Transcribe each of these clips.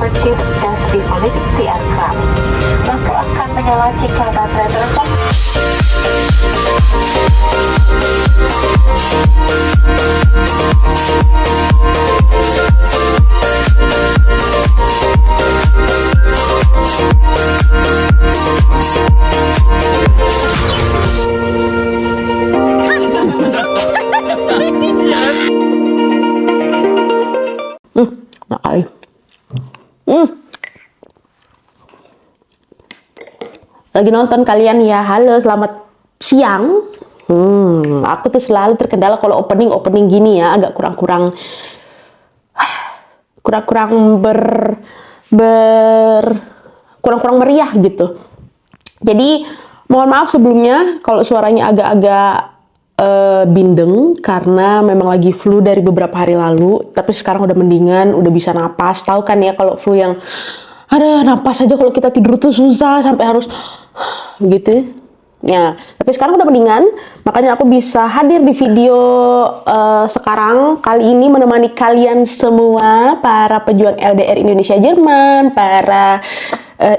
Purchase just demolish the aircraft. Lampu akan menyala jika baterai telepon. Nakal. Lagi nonton kalian ya? Halo, selamat siang. Aku tuh selalu terkendala kalau opening gini ya, agak kurang meriah gitu. Jadi mohon maaf sebelumnya kalau suaranya agak-agak bindeng karena memang lagi flu dari beberapa hari lalu, tapi sekarang udah mendingan, udah bisa napas. Tahu kan ya kalau flu yang ada napas aja kalau kita tidur tuh susah sampai harus gitu. Ya, tapi sekarang udah mendingan, makanya aku bisa hadir di video sekarang kali ini menemani kalian semua para pejuang LDR Indonesia Jerman, para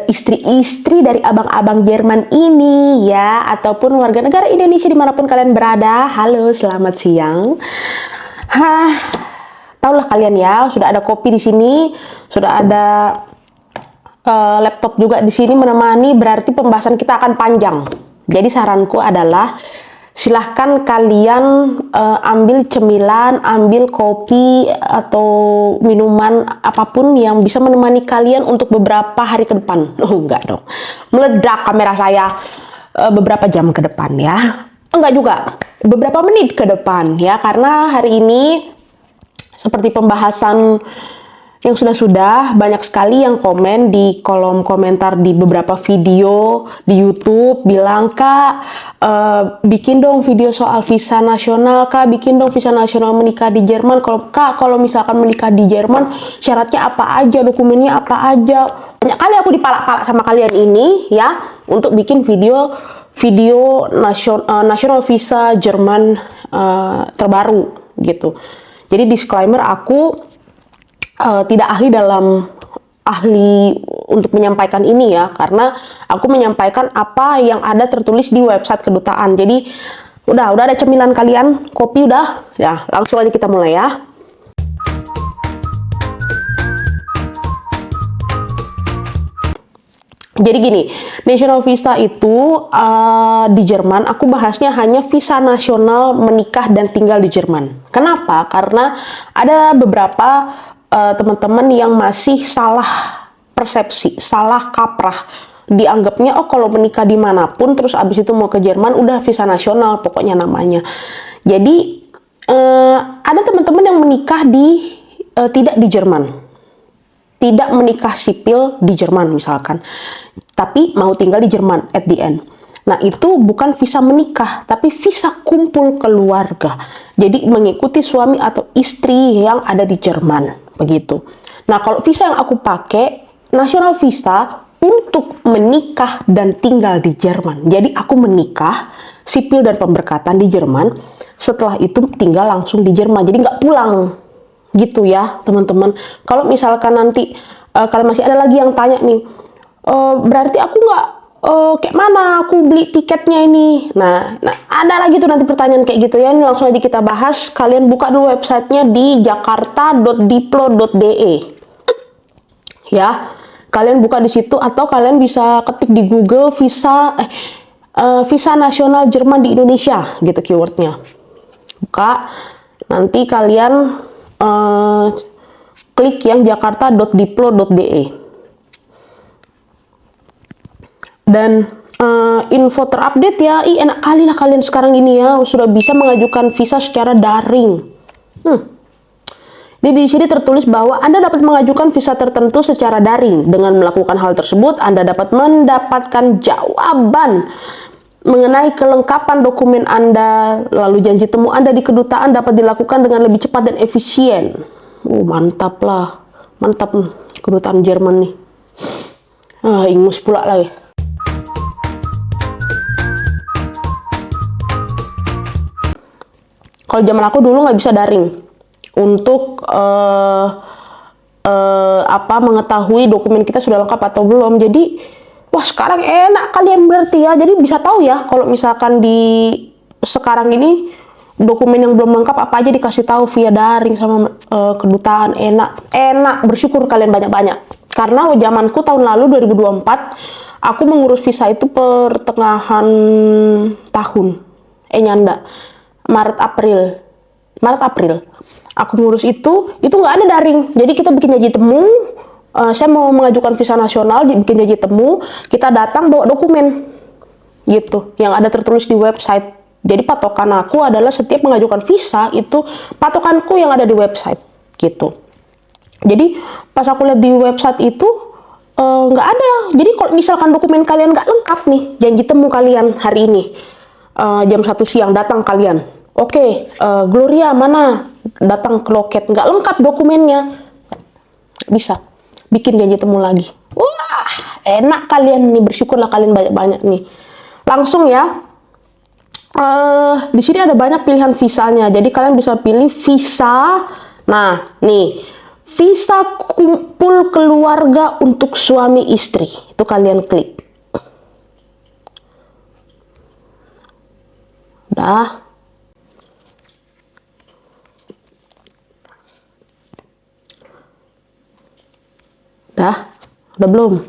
istri-istri dari abang-abang Jerman ini ya, ataupun warga negara Indonesia dimanapun kalian berada. Halo, selamat siang. Tahulah kalian ya, sudah ada kopi di sini, sudah ada laptop juga di sini menemani, berarti pembahasan kita akan panjang. Jadi saranku adalah silahkan kalian ambil cemilan, ambil kopi atau minuman apapun yang bisa menemani kalian untuk beberapa hari ke depan. Oh enggak dong, meledak kamera saya beberapa jam ke depan ya. Enggak juga, beberapa menit ke depan ya, karena hari ini seperti pembahasan yang sudah banyak sekali yang komen di kolom komentar di beberapa video di YouTube bilang, "Kak, bikin dong video soal visa nasional, Kak, bikin dong visa nasional menikah di Jerman. Kalau misalkan menikah di Jerman, syaratnya apa aja, dokumennya apa aja." Banyak kali aku dipalak-palak sama kalian ini ya untuk bikin video nasional visa Jerman terbaru gitu. Jadi disclaimer, aku tidak ahli untuk menyampaikan ini ya, karena aku menyampaikan apa yang ada tertulis di website kedutaan. Jadi udah ada cemilan kalian, kopi udah ya, langsung aja kita mulai ya. Jadi gini, national visa itu di Jerman, aku bahasnya hanya visa nasional menikah dan tinggal di Jerman. Kenapa? Karena ada beberapa teman-teman yang masih salah persepsi, salah kaprah. Dianggapnya, oh kalau menikah dimanapun, terus abis itu mau ke Jerman, udah visa nasional pokoknya namanya. Jadi, ada teman-teman yang menikah tidak di Jerman. Tidak menikah sipil di Jerman misalkan. Tapi mau tinggal di Jerman at the end. Nah, itu bukan visa menikah, tapi visa kumpul keluarga. Jadi mengikuti suami atau istri yang ada di Jerman, begitu. Nah, kalau visa yang aku pakai, nasional visa untuk menikah dan tinggal di Jerman. Jadi aku menikah, sipil dan pemberkatan di Jerman, setelah itu tinggal langsung di Jerman. Jadi nggak pulang, gitu ya teman-teman. Kalau misalkan nanti kalian masih ada lagi yang tanya nih, berarti aku nggak kayak mana aku beli tiketnya ini. Nah, ada lagi tuh nanti pertanyaan kayak gitu ya. Ini langsung aja kita bahas. Kalian buka dulu websitenya di jakarta.diplo.de. Ya, kalian buka di situ atau kalian bisa ketik di Google visa nasional Jerman di Indonesia gitu keywordnya. Buka, nanti kalian klik yang jakarta.diplo.de. Dan info terupdate ya, enak kali lah kalian sekarang ini ya, sudah bisa mengajukan visa secara daring. Di sini tertulis bahwa Anda dapat mengajukan visa tertentu secara daring. Dengan melakukan hal tersebut, Anda dapat mendapatkan jawaban mengenai kelengkapan dokumen Anda, lalu janji temu Anda di kedutaan dapat dilakukan dengan lebih cepat dan efisien. Mantap lah, mantap kedutaan Jerman nih. Ingus pula lagi. Kalau zaman aku dulu nggak bisa daring. Untuk mengetahui dokumen kita sudah lengkap atau belum. Jadi wah, sekarang enak kalian berarti ya. Jadi bisa tahu ya kalau misalkan di sekarang ini dokumen yang belum lengkap apa aja dikasih tahu via daring sama kedutaan. Enak, bersyukur kalian banyak-banyak. Karena zamanku tahun lalu 2024 aku mengurus visa itu pertengahan tahun. Nyanda. Maret April. Aku ngurus itu nggak ada daring. Jadi kita bikin janji temu. Saya mau mengajukan visa nasional, bikin janji temu, kita datang bawa dokumen gitu yang ada tertulis di website. Jadi patokan aku adalah setiap mengajukan visa itu patokanku yang ada di website gitu. Jadi pas aku lihat di website itu nggak ada. Jadi kalau misalkan dokumen kalian nggak lengkap nih, janji temu kalian hari ini jam 1 siang datang kalian. Oke, Gloria mana? Datang ke loket nggak lengkap dokumennya, bisa bikin janji temu lagi. Wah, enak kalian nih, bersyukurlah kalian banyak-banyak nih. Langsung ya. Di sini ada banyak pilihan visanya. Jadi kalian bisa pilih visa. Nah, nih, visa kumpul keluarga untuk suami istri. Itu kalian klik. Udah. Udah belum?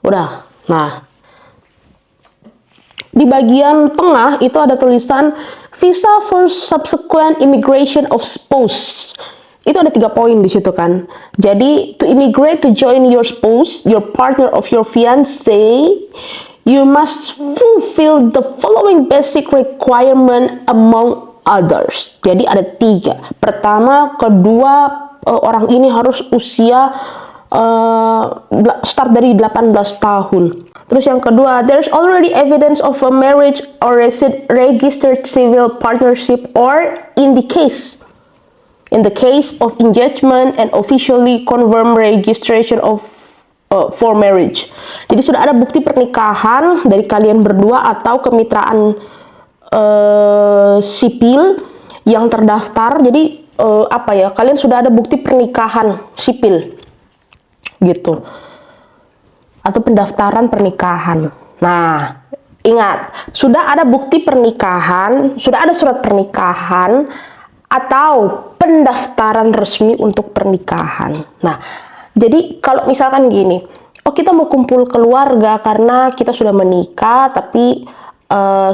Udah. Nah, di bagian tengah itu ada tulisan visa for subsequent immigration of spouse. Itu ada 3 poin di situ kan. Jadi to immigrate to join your spouse, your partner of your fiancé, you must fulfill the following basic requirement among others. Jadi ada 3. Pertama, kedua, orang ini harus usia start dari 18 tahun. Terus yang kedua, there's already evidence of a marriage or registered civil partnership, or in the case of engagement and officially confirmed registration of for marriage. Jadi sudah ada bukti pernikahan dari kalian berdua atau kemitraan sipil yang terdaftar. Jadi kalian sudah ada bukti pernikahan sipil gitu, atau pendaftaran pernikahan. Nah, ingat, sudah ada bukti pernikahan, sudah ada surat pernikahan atau pendaftaran resmi untuk pernikahan. Nah, jadi kalau misalkan gini, kita mau kumpul keluarga karena kita sudah menikah, tapi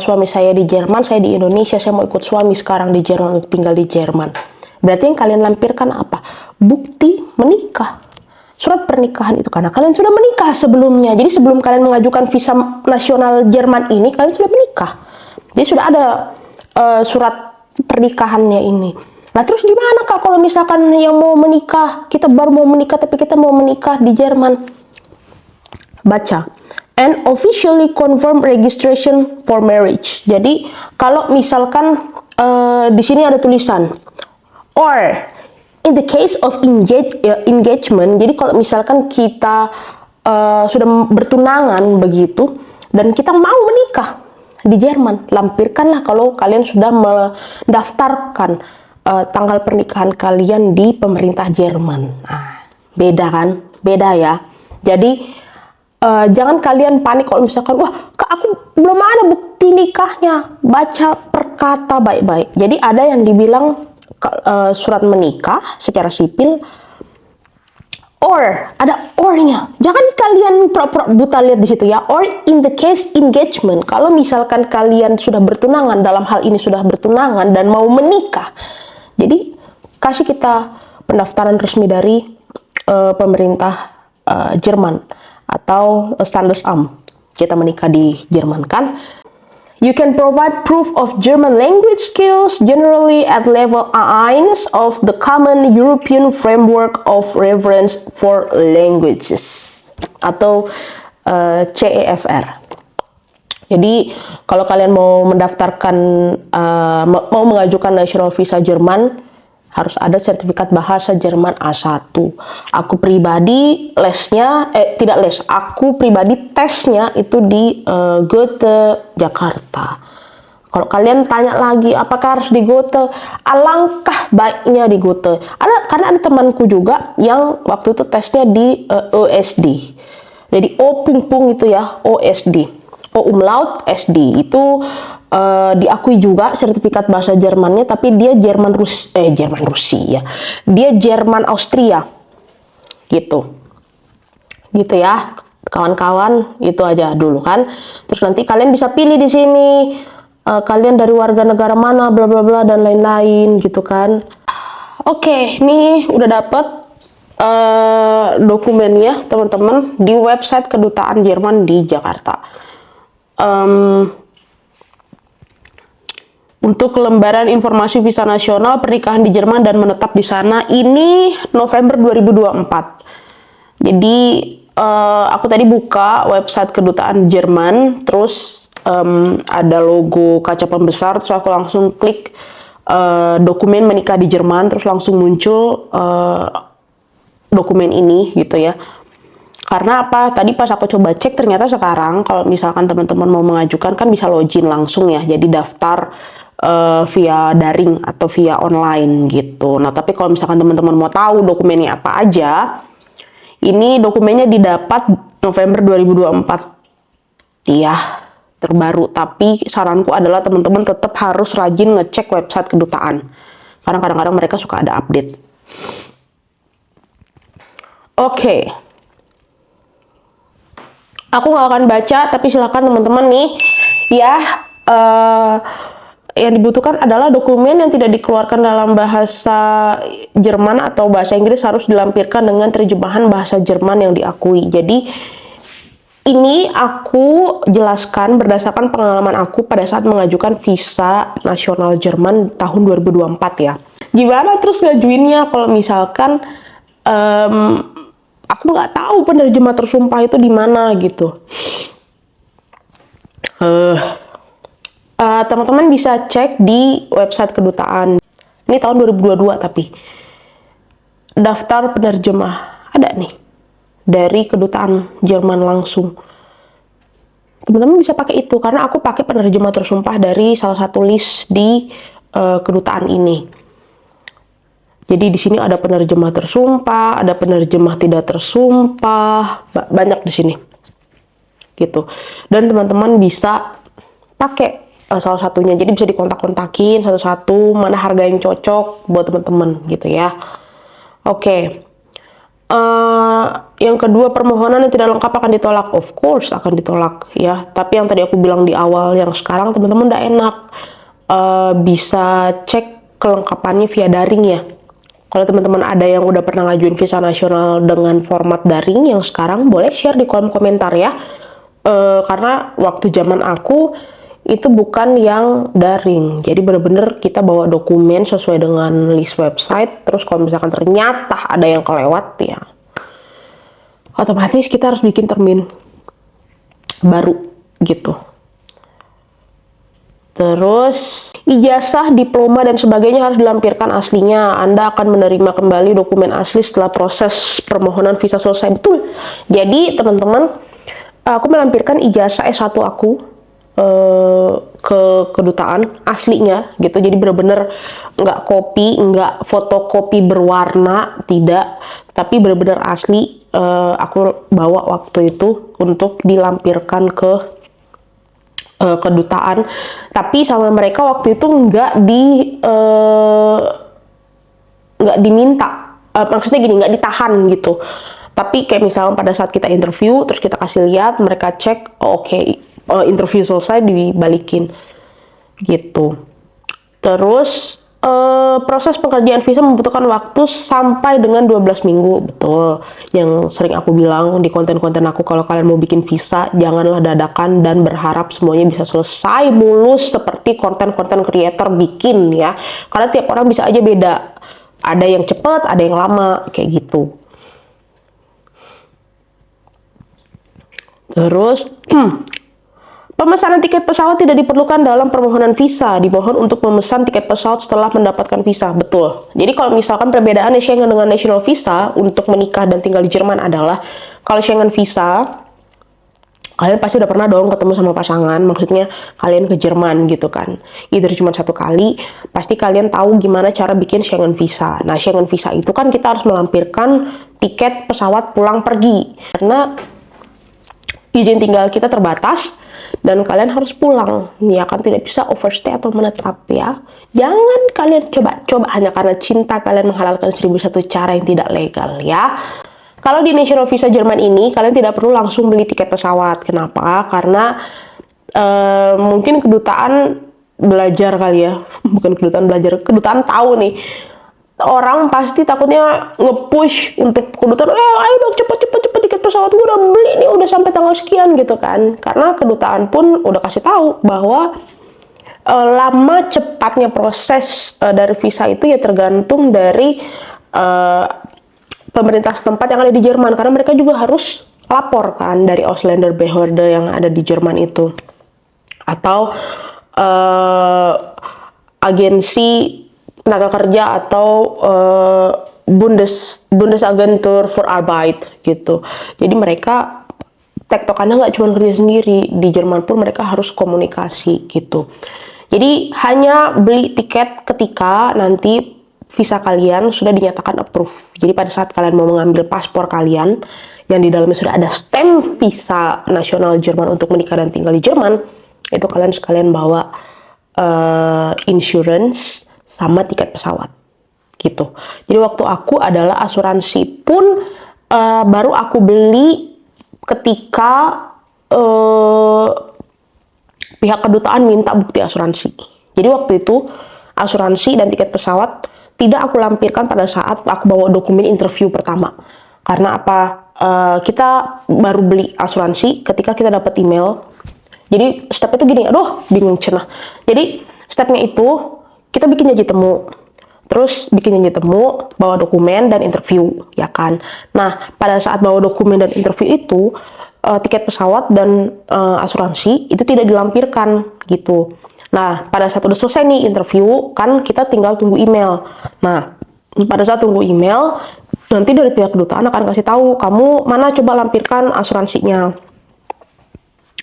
suami saya di Jerman, saya di Indonesia, saya mau ikut suami sekarang di Jerman, tinggal di Jerman. Berarti yang kalian lampirkan apa? Bukti menikah. Surat pernikahan itu karena kalian sudah menikah sebelumnya. Jadi sebelum kalian mengajukan visa nasional Jerman ini, kalian sudah menikah. Jadi sudah ada surat pernikahannya ini. Nah, terus gimana Kak kalau misalkan yang mau menikah, kita baru mau menikah tapi kita mau menikah di Jerman? Baca. And officially confirm registration for marriage. Jadi kalau misalkan di sini ada tulisan or in the case of engagement, jadi kalau misalkan kita sudah bertunangan begitu dan kita mau menikah di Jerman, lampirkanlah kalau kalian sudah mendaftarkan tanggal pernikahan kalian di pemerintah Jerman. Nah, beda kan? Beda ya. Jadi jangan kalian panik kalau misalkan, wah Kak aku belum ada bukti nikahnya. Baca per kata baik-baik. Jadi ada yang dibilang surat menikah secara sipil, or ada or-nya. Jangan kalian pura-pura buta lihat di situ ya. Or in the case engagement, kalau misalkan kalian sudah bertunangan, dalam hal ini sudah bertunangan dan mau menikah, jadi kasih kita pendaftaran resmi dari pemerintah Jerman atau Standesamt. Kita menikah di Jerman kan. You can provide proof of German language skills, generally at level A1 of the Common European Framework of Reference for Languages, atau CEFR. Jadi kalau kalian mau mendaftarkan, mau mengajukan national visa Jerman, harus ada sertifikat bahasa Jerman A1. Aku pribadi aku pribadi tesnya itu di Goethe, Jakarta. Kalau kalian tanya lagi apakah harus di Gote, alangkah baiknya di Gote. Karena ada temanku juga yang waktu itu tesnya di OSD. Jadi O pungpung itu ya, OSD. O umlaut SD itu diakui juga sertifikat bahasa Jermannya, tapi dia Jerman Rusia. Dia Jerman Austria. Gitu ya. Kawan-kawan, itu aja dulu kan. Terus nanti kalian bisa pilih di sini kalian dari warga negara mana, bla bla bla dan lain-lain gitu kan. Oke, nih udah dapet dokumennya teman-teman di website kedutaan Jerman di Jakarta. Untuk lembaran informasi visa nasional pernikahan di Jerman dan menetap di sana ini November 2024. Jadi aku tadi buka website kedutaan Jerman, terus ada logo kaca pembesar, terus aku langsung klik dokumen menikah di Jerman, terus langsung muncul dokumen ini gitu ya. Karena apa? Tadi pas aku coba cek, ternyata sekarang kalau misalkan teman-teman mau mengajukan kan bisa login langsung ya, jadi daftar via daring atau via online gitu. Nah tapi kalau misalkan teman-teman mau tahu dokumennya apa aja, ini dokumennya didapat November 2024 ya, terbaru. Tapi saranku adalah teman-teman tetap harus rajin ngecek website kedutaan, karena kadang-kadang mereka suka ada update. Oke. Aku nggak akan baca, tapi silakan teman-teman nih ya. Yang dibutuhkan adalah dokumen yang tidak dikeluarkan dalam bahasa Jerman atau bahasa Inggris harus dilampirkan dengan terjemahan bahasa Jerman yang diakui. Jadi ini aku jelaskan berdasarkan pengalaman aku pada saat mengajukan visa nasional Jerman tahun 2024 ya. Gimana terus ngajuinnya kalau misalkan aku nggak tahu penerjemah tersumpah itu di mana gitu. Teman-teman bisa cek di website kedutaan. Ini tahun 2022 tapi daftar penerjemah ada nih dari kedutaan Jerman langsung. Teman-teman bisa pakai itu karena aku pakai penerjemah tersumpah dari salah satu list di kedutaan ini. Jadi di sini ada penerjemah tersumpah, ada penerjemah tidak tersumpah, banyak di sini. Gitu. Dan teman-teman bisa pakai salah satunya, jadi bisa dikontak-kontakin satu-satu mana harga yang cocok buat teman-teman gitu ya. Oke. Yang kedua, permohonan yang tidak lengkap akan ditolak. Of course akan ditolak ya, tapi yang tadi aku bilang di awal, yang sekarang teman-teman udah enak bisa cek kelengkapannya via daring ya. Kalau teman-teman ada yang udah pernah ngajuin visa nasional dengan format daring yang sekarang, boleh share di kolom komentar ya. Karena waktu zaman aku itu bukan yang daring, jadi bener-bener kita bawa dokumen sesuai dengan list website. Terus kalau misalkan ternyata ada yang kelewat ya otomatis kita harus bikin termin baru gitu. Terus ijazah, diploma dan sebagainya harus dilampirkan aslinya. Anda akan menerima kembali dokumen asli setelah proses permohonan visa selesai. Betul. Jadi teman-teman, aku melampirkan ijazah S1 aku ke kedutaan aslinya gitu. Jadi bener-bener nggak kopi, nggak fotokopi berwarna, tidak, tapi bener-bener asli. Aku bawa waktu itu untuk dilampirkan ke kedutaan, tapi sama mereka waktu itu nggak diminta, maksudnya gini, nggak ditahan gitu. Tapi kayak misalnya pada saat kita interview, terus kita kasih lihat, mereka cek, oh, oke, interview selesai, dibalikin gitu. Terus proses pengerjaan visa membutuhkan waktu sampai dengan 12 minggu, betul. Yang sering aku bilang di konten-konten aku, kalau kalian mau bikin visa, janganlah dadakan dan berharap semuanya bisa selesai mulus seperti konten-konten creator bikin ya. Karena tiap orang bisa aja beda. Ada yang cepet, ada yang lama, kayak gitu. Terus pemesanan tiket pesawat tidak diperlukan dalam permohonan visa. Dimohon untuk memesan tiket pesawat setelah mendapatkan visa. Betul. Jadi kalau misalkan perbedaan Schengen dengan national visa untuk menikah dan tinggal di Jerman adalah, kalau Schengen visa, Kalian pasti udah pernah dong ketemu sama pasangan, maksudnya kalian ke Jerman gitu kan. Either cuma satu kali, pasti kalian tahu gimana cara bikin Schengen visa. Nah, Schengen visa itu kan kita harus melampirkan tiket pesawat pulang pergi. Karena izin tinggal kita terbatas, dan kalian harus pulang. Ya kan, tidak bisa overstay atau menetap ya. Jangan kalian coba-coba hanya karena cinta kalian menghalalkan 1001 cara yang tidak legal ya. Kalau di National Visa Jerman ini, kalian tidak perlu langsung beli tiket pesawat. Kenapa? Karena mungkin kedutaan belajar kali ya. Bukan kedutaan belajar, kedutaan tahu nih. Orang pasti takutnya nge-push untuk kedutaan, ayo dong cepet tiket pesawat gue udah beli nih, udah sampai tanggal sekian gitu kan. Karena kedutaan pun udah kasih tahu bahwa lama cepatnya proses dari visa itu ya tergantung dari pemerintah setempat yang ada di Jerman, karena mereka juga harus lapor kan dari Ausländerbehörde yang ada di Jerman itu, atau agensi tenaga kerja atau Bundesagentur für Arbeit gitu. Jadi mereka tektokannya nggak cuma kerja sendiri, di Jerman pun mereka harus komunikasi gitu. Jadi hanya beli tiket ketika nanti visa kalian sudah dinyatakan approve. Jadi pada saat kalian mau mengambil paspor kalian yang di dalamnya sudah ada stamp visa nasional Jerman untuk menikah dan tinggal di Jerman, itu kalian sekalian bawa insurance sama tiket pesawat gitu. Jadi waktu aku adalah asuransi pun baru aku beli ketika pihak kedutaan minta bukti asuransi. Jadi waktu itu asuransi dan tiket pesawat tidak aku lampirkan pada saat aku bawa dokumen interview pertama. Karena apa? Kita baru beli asuransi ketika kita dapat email. Jadi step itu gini, aduh bingung cenah. Jadi stepnya itu kita bikin janji temu. Terus bikin janji temu, bawa dokumen dan interview, ya kan. Nah, pada saat bawa dokumen dan interview itu, tiket pesawat dan asuransi itu tidak dilampirkan gitu. Nah, pada saat udah selesai nih interview, kan kita tinggal tunggu email. Nah, pada saat tunggu email, nanti dari pihak kedutaan akan kasih tahu, kamu mana coba lampirkan asuransinya.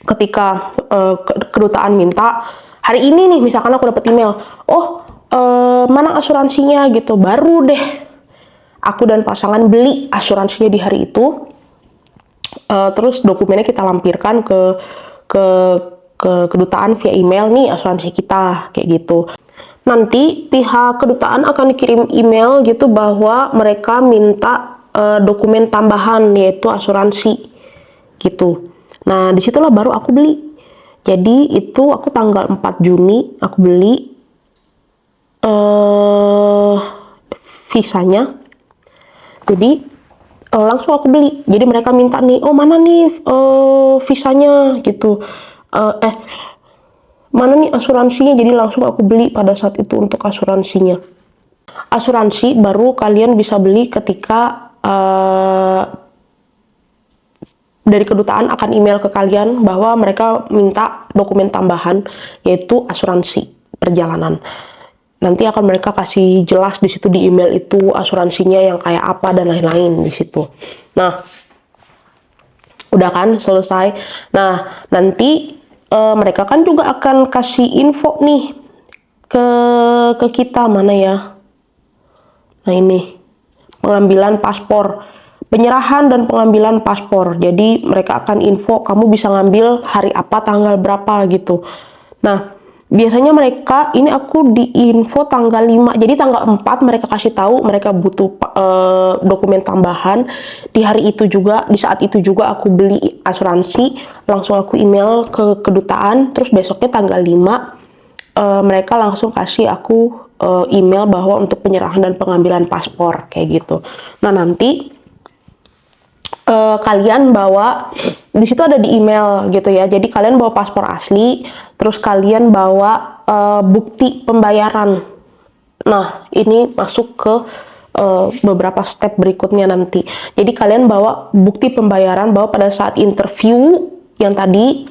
Ketika kedutaan minta, hari ini nih misalkan aku dapat email, mana asuransinya gitu, baru deh aku dan pasangan beli asuransinya di hari itu. Terus dokumennya kita lampirkan ke kedutaan via email nih asuransi kita kayak gitu. Nanti pihak kedutaan akan kirim email gitu bahwa mereka minta dokumen tambahan yaitu asuransi gitu. Nah disitulah baru aku beli. Jadi itu aku tanggal 4 Juni aku beli visanya. Jadi langsung aku beli. Jadi mereka minta nih, mana nih visanya gitu. Mana nih asuransinya, jadi langsung aku beli pada saat itu untuk asuransinya. Asuransi baru kalian bisa beli ketika dari kedutaan akan email ke kalian bahwa mereka minta dokumen tambahan yaitu asuransi perjalanan. Nanti akan mereka kasih jelas di situ di email itu asuransinya yang kayak apa dan lain-lain di situ. Nah, udah kan selesai. Nah, nanti mereka kan juga akan kasih info nih ke kita, mana ya? Nah ini, pengambilan paspor, penyerahan dan pengambilan paspor. Jadi mereka akan info kamu bisa ngambil hari apa, tanggal berapa gitu. Nah, biasanya mereka, ini aku di info tanggal 5, jadi tanggal 4 mereka kasih tahu mereka butuh dokumen tambahan. Di hari itu juga, di saat itu juga aku beli asuransi, langsung aku email ke kedutaan, terus besoknya tanggal 5 mereka langsung kasih aku email bahwa untuk penyerahan dan pengambilan paspor kayak gitu. Nah nanti kalian bawa, di situ ada di email gitu ya, jadi kalian bawa paspor asli, terus kalian bawa bukti pembayaran. Nah ini masuk ke beberapa step berikutnya nanti. Jadi kalian bawa bukti pembayaran bahwa pada saat interview yang tadi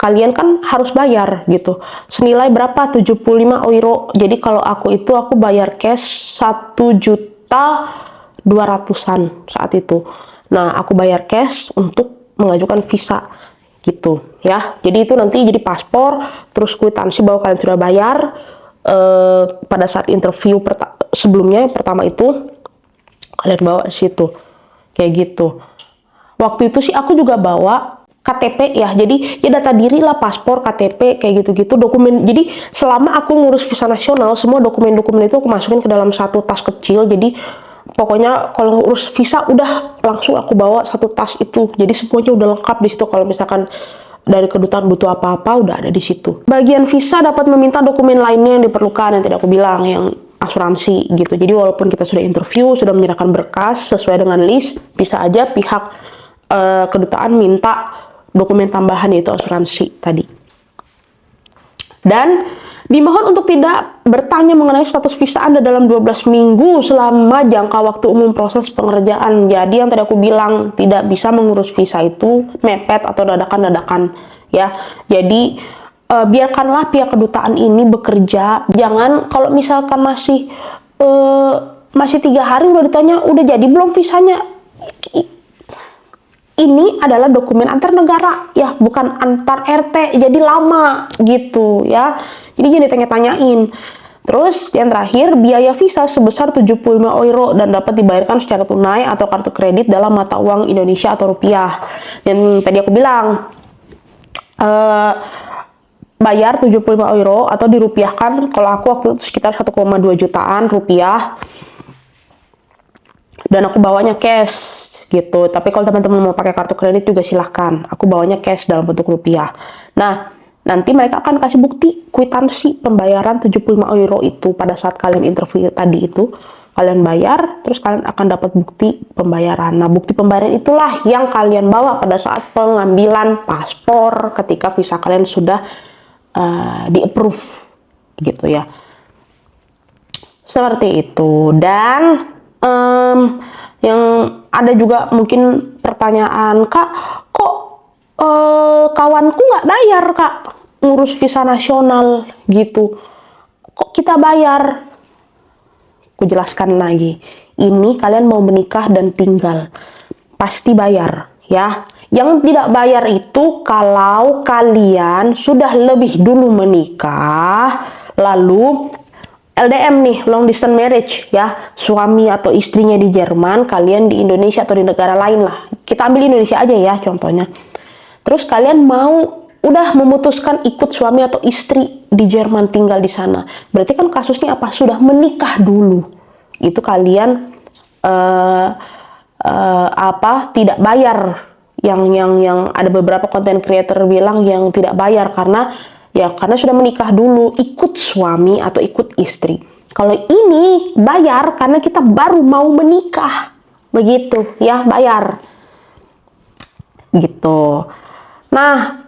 kalian kan harus bayar gitu, senilai berapa, 75 euro. Jadi kalau aku bayar cash 1.200.000-an saat itu. Nah, aku bayar cash untuk mengajukan visa. gitu ya. Jadi itu nanti jadi paspor, terus kwitansi bahwa kalian sudah bayar pada saat interview sebelumnya yang pertama itu kalian bawa di situ kayak gitu. Waktu itu sih aku juga bawa KTP ya, jadi ya data diri lah, paspor, KTP kayak gitu-gitu, dokumen. Jadi selama aku ngurus visa nasional, semua dokumen-dokumen itu aku masukin ke dalam satu tas kecil. Jadi pokoknya kalau ngurus visa udah langsung aku bawa satu tas itu. Jadi semuanya udah lengkap di situ. Kalau misalkan dari kedutaan butuh apa-apa udah ada di situ. Bagian visa dapat meminta dokumen lainnya yang diperlukan yang tidak aku bilang, yang asuransi gitu. Jadi walaupun kita sudah interview, sudah menyerahkan berkas sesuai dengan list, bisa aja pihak kedutaan minta dokumen tambahan yaitu asuransi tadi. Dan dimohon untuk tidak bertanya mengenai status visa Anda dalam 12 minggu selama jangka waktu umum proses pengerjaan. Jadi yang tadi aku bilang, tidak bisa mengurus visa itu mepet atau dadakan-dadakan ya. Jadi biarkanlah pihak kedutaan ini bekerja. Jangan kalau misalkan masih 3 hari udah ditanya udah jadi belum visanya. Ini adalah dokumen antar negara ya, bukan antar RT, jadi lama gitu ya. Jadi jangan ditanya-tanyain. Terus yang terakhir, biaya visa sebesar 75 euro dan dapat dibayarkan secara tunai atau kartu kredit dalam mata uang Indonesia atau rupiah. Dan tadi aku bilang bayar 75 euro atau dirupiahkan, kalau aku waktu itu sekitar 1,2 jutaan rupiah, dan aku bawanya cash gitu. Tapi kalau teman-teman mau pakai kartu kredit juga silahkan. Aku bawanya cash dalam bentuk rupiah. Nah, nanti mereka akan kasih bukti kwitansi pembayaran 75 euro itu pada saat kalian interview tadi itu. Kalian bayar, terus kalian akan dapat bukti pembayaran. Nah, bukti pembayaran itulah yang kalian bawa pada saat pengambilan paspor ketika visa kalian sudah di-approve gitu ya. Seperti itu. Dan yang ada juga mungkin pertanyaan, Kak, kok kawanku nggak bayar, Kak, ngurus visa nasional gitu, kok kita bayar? Aku jelaskan lagi, ini kalian mau menikah dan tinggal, pasti bayar ya. Yang tidak bayar itu kalau kalian sudah lebih dulu menikah, lalu LDM nih, long distance marriage ya, suami atau istrinya di Jerman, kalian di Indonesia atau di negara lain lah. Kita ambil Indonesia aja ya contohnya. Terus kalian mau udah memutuskan ikut suami atau istri di Jerman, tinggal di sana. Berarti kan kasusnya apa? Sudah menikah dulu. Itu kalian tidak bayar. Yang ada beberapa content creator bilang yang tidak bayar karena sudah menikah dulu, ikut suami atau ikut istri. Kalau ini bayar karena kita baru mau menikah, begitu ya, bayar gitu. Nah,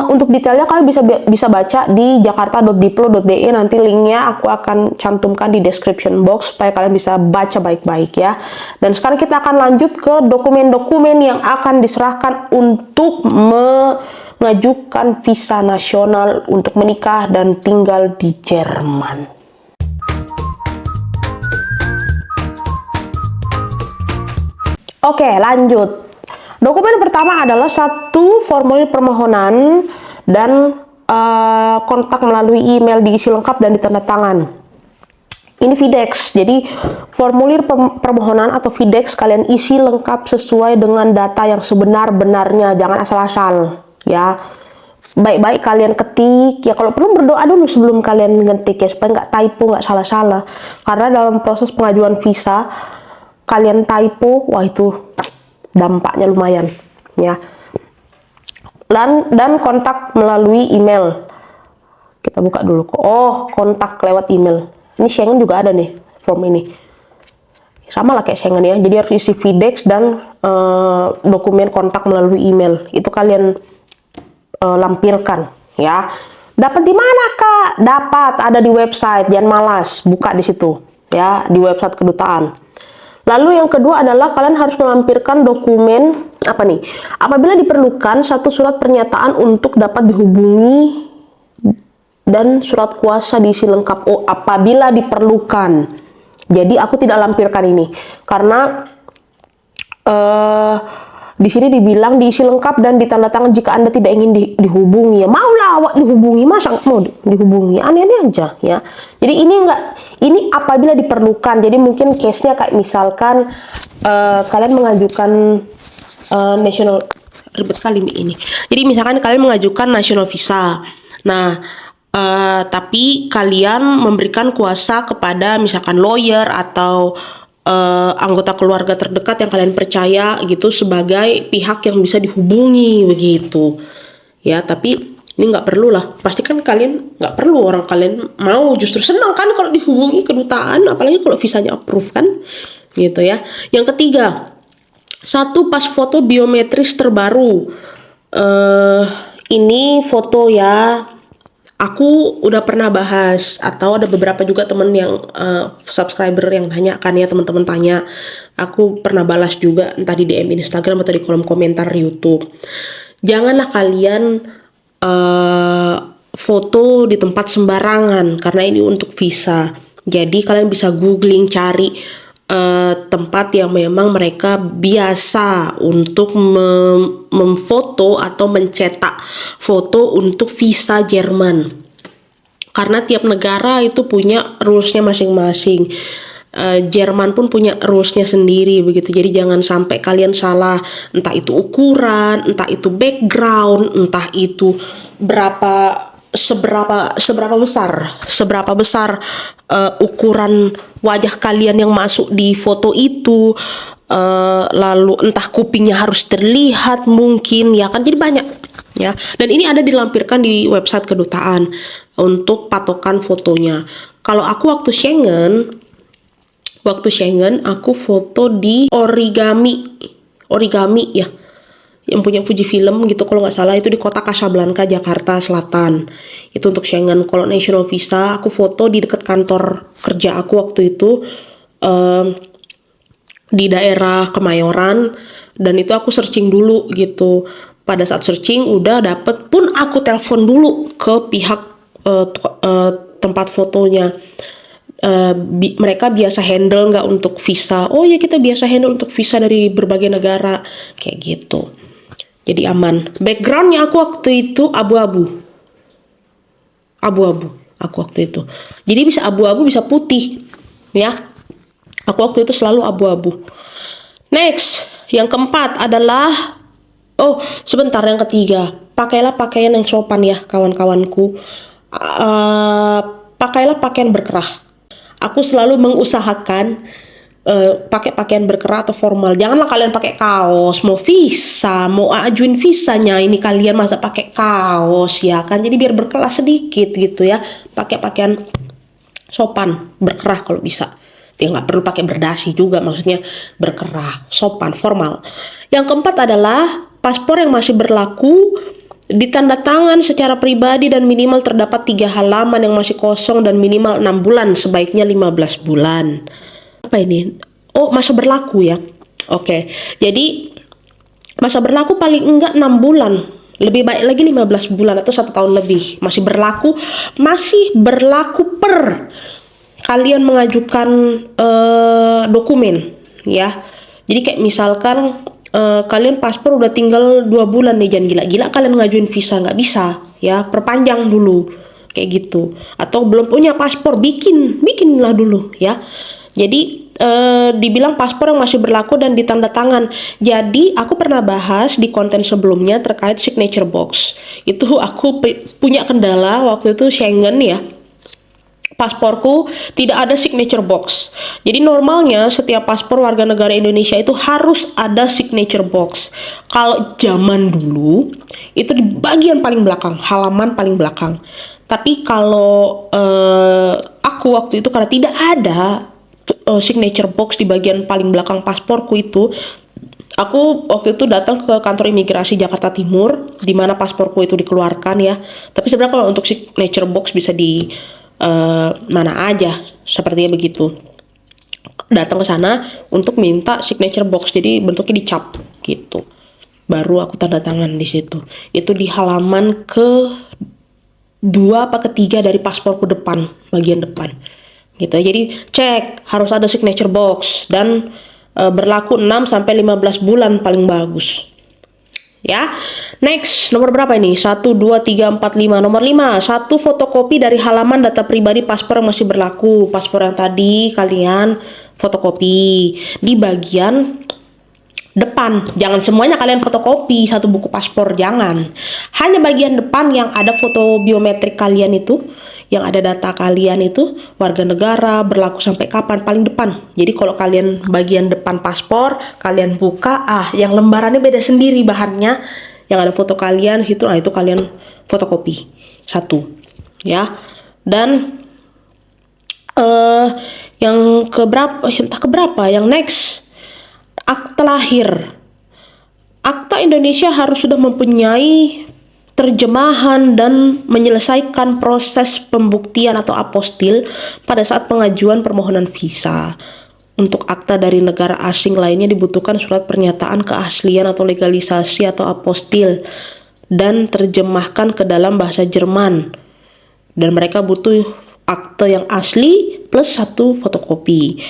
untuk detailnya kalian bisa baca di jakarta.diplo.de, nanti linknya aku akan cantumkan di description box supaya kalian bisa baca baik-baik ya. Dan sekarang kita akan lanjut ke dokumen-dokumen yang akan diserahkan untuk mengajukan visa nasional untuk menikah dan tinggal di Jerman. Oke, lanjut. Dokumen pertama adalah satu formulir permohonan dan kontak melalui email diisi lengkap dan ditandatangan. Ini FIDEX, jadi formulir permohonan atau FIDEX kalian isi lengkap sesuai dengan data yang sebenar-benarnya, jangan asal-asal ya. Baik-baik kalian ketik ya, kalau perlu berdoa dulu sebelum kalian ngetik ya, supaya nggak typo, nggak salah-salah. Karena dalam proses pengajuan visa kalian typo, wah itu dampaknya lumayan ya. Dan kontak melalui email. Kita buka dulu. Oh, kontak lewat email. Ini Schengen juga ada nih form ini. Sama lah kayak Schengen ya. Jadi harus isi FIDEX dan dokumen kontak melalui email. Itu kalian lampirkan ya. Dapat di mana, Kak? Dapat ada di website. Jangan malas, buka di situ ya, di website kedutaan. Lalu yang kedua adalah kalian harus melampirkan dokumen apa nih? Apabila diperlukan satu surat pernyataan untuk dapat dihubungi dan surat kuasa diisi lengkap. Oh, apabila diperlukan. Jadi aku tidak lampirkan ini karena Di sini dibilang diisi lengkap dan ditandatangan jika Anda tidak ingin dihubungi. Ya maulah awak dihubungi, masa nggak mau dihubungi? Aneh-aneh aja ya. Jadi ini apabila diperlukan. Jadi mungkin case-nya kayak misalkan kalian mengajukan national, ribet kali ini. Jadi misalkan kalian mengajukan national visa. Nah, tapi kalian memberikan kuasa kepada misalkan lawyer atau anggota keluarga terdekat yang kalian percaya gitu sebagai pihak yang bisa dihubungi begitu ya. Tapi ini nggak perlu lah, pasti kan kalian nggak perlu, orang kalian mau justru senang kan kalau dihubungi kedutaan, apalagi kalau visanya approve kan gitu ya. Yang ketiga, 1 pas foto biometris terbaru. Ini foto ya, aku udah pernah bahas, atau ada beberapa juga temen yang subscriber yang nanya kan ya, teman-teman tanya, aku pernah balas juga entah di DM Instagram atau di kolom komentar YouTube. Janganlah kalian foto di tempat sembarangan karena ini untuk visa. Jadi kalian bisa googling, cari tempat yang memang mereka biasa untuk memfoto atau mencetak foto untuk visa Jerman. Karena tiap negara itu punya rules-nya masing-masing. Jerman pun punya rules-nya sendiri begitu. Jadi jangan sampai kalian salah, entah itu ukuran, entah itu background, entah itu seberapa besar ukuran wajah kalian yang masuk di foto itu, lalu entah kupingnya harus terlihat mungkin ya kan, jadi banyak ya. Dan ini ada dilampirkan di website kedutaan untuk patokan fotonya. Kalau aku waktu Schengen aku foto di origami ya, yang punya Fujifilm gitu kalau nggak salah, itu di kota Casablanca, Jakarta Selatan. Itu untuk Schengen. Kalau national visa aku foto di dekat kantor kerja aku waktu itu, di daerah Kemayoran, dan itu aku searching dulu gitu. Pada saat searching udah dapet pun aku telepon dulu ke pihak tempat fotonya. Mereka biasa handle nggak untuk visa? Oh ya, kita biasa handle untuk visa dari berbagai negara kayak gitu. Jadi aman. Backgroundnya aku waktu itu abu-abu aku waktu itu. Jadi bisa abu-abu, bisa putih ya. Aku waktu itu selalu abu-abu. Next, yang keempat adalah, yang ketiga, pakailah pakaian yang sopan ya kawan-kawanku. Pakailah pakaian berkerah. Aku selalu mengusahakan pakai pakaian berkerah atau formal. Janganlah kalian pakai kaos, mau ajuin visanya, ini kalian masa pakai kaos ya kan. Jadi biar berkelas sedikit gitu ya. Pakai pakaian sopan, berkerah kalau bisa. Ya nggak perlu pakai berdasi juga, maksudnya berkerah, sopan, formal. Yang keempat adalah paspor yang masih berlaku, ditanda tangan secara pribadi dan minimal terdapat 3 halaman yang masih kosong dan minimal 6 bulan, sebaiknya 15 bulan. Apa ini? Oh, masa berlaku ya. Oke. Jadi masa berlaku paling enggak 6 bulan. Lebih baik lagi 15 bulan atau 1 tahun lebih. Masih berlaku per kalian mengajukan dokumen ya. Jadi kayak misalkan kalian paspor udah tinggal 2 bulan nih, jangan gila-gila kalian ngajuin visa, nggak bisa ya, perpanjang dulu kayak gitu. Atau belum punya paspor, bikinlah dulu ya. Jadi dibilang paspor yang masih berlaku dan ditanda tangan. Jadi aku pernah bahas di konten sebelumnya terkait signature box. Itu aku punya kendala waktu itu Schengen ya. Pasporku tidak ada signature box. Jadi normalnya setiap paspor warga negara Indonesia itu harus ada signature box. Kalau zaman dulu itu di bagian paling belakang, halaman paling belakang. Tapi kalau aku waktu itu karena tidak ada signature box di bagian paling belakang pasporku itu, aku waktu itu datang ke kantor imigrasi Jakarta Timur di mana pasporku itu dikeluarkan ya. Tapi sebenarnya kalau untuk signature box bisa di mana aja, sepertinya begitu. Datang ke sana untuk minta signature box, jadi bentuknya dicap gitu. Baru aku tanda tangan di situ. Itu di halaman ke-2 apa ke-3 dari pasporku depan, bagian depan. Gitu. Jadi cek harus ada signature box dan berlaku 6 sampai 15 bulan paling bagus. Ya, next, nomor berapa ini? 1, 2, 3, 4, 5. Nomor 5, satu fotokopi dari halaman data pribadi paspor yang masih berlaku. Paspor yang tadi kalian fotokopi di bagian depan. Jangan semuanya kalian fotokopi satu buku paspor, jangan. Hanya bagian depan yang ada foto biometrik kalian itu, yang ada data kalian itu, warga negara, berlaku sampai kapan, paling depan. Jadi kalau kalian bagian depan paspor, kalian buka, yang lembarannya beda sendiri bahannya, yang ada foto kalian situ, itu kalian fotokopi satu, ya. Dan yang keberapa, yang next, akta lahir. Akta Indonesia harus sudah mempunyai terjemahan dan menyelesaikan proses pembuktian atau apostil pada saat pengajuan permohonan visa. Untuk akta dari negara asing lainnya dibutuhkan surat pernyataan keaslian atau legalisasi atau apostil dan terjemahkan ke dalam bahasa Jerman. Dan mereka butuh akte yang asli plus 1 fotokopi.